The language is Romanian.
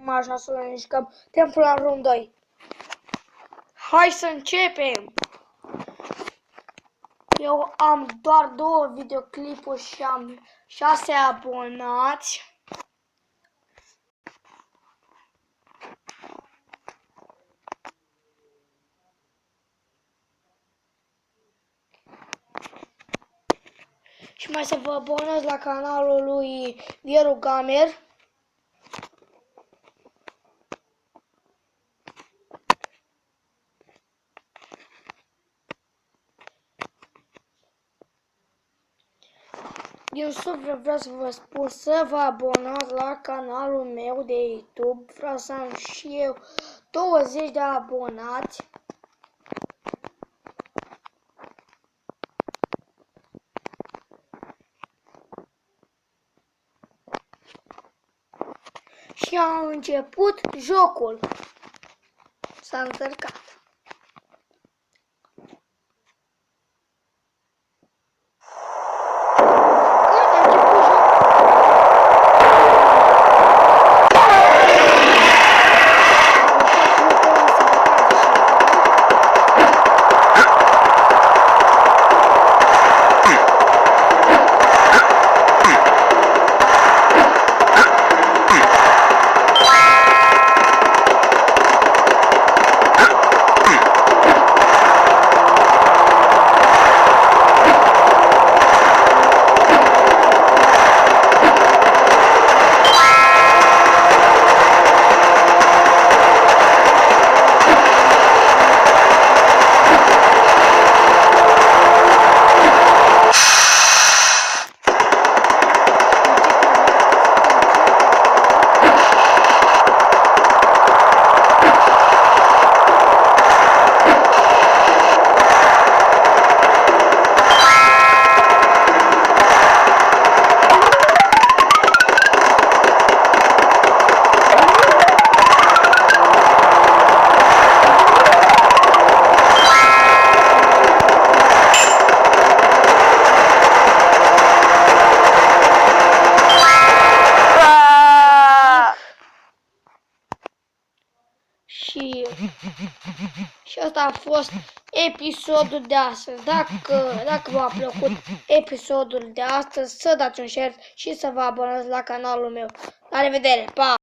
Așa să ne mișcăm. Timpul la rând 2. Hai să începem! Eu am doar 2 videoclipuri și am 6 abonați. Și mai să vă abonați la canalul lui Vieru Gamer. Din suflet vreau să vă spun să vă abonați la canalul meu de YouTube. Vreau să am și eu 20 de abonați. Și am început jocul. S-a încărcat. Și asta a fost episodul de astăzi. Dacă v-a plăcut episodul de astăzi, să dați un share și să vă abonați la canalul meu. La revedere! Pa!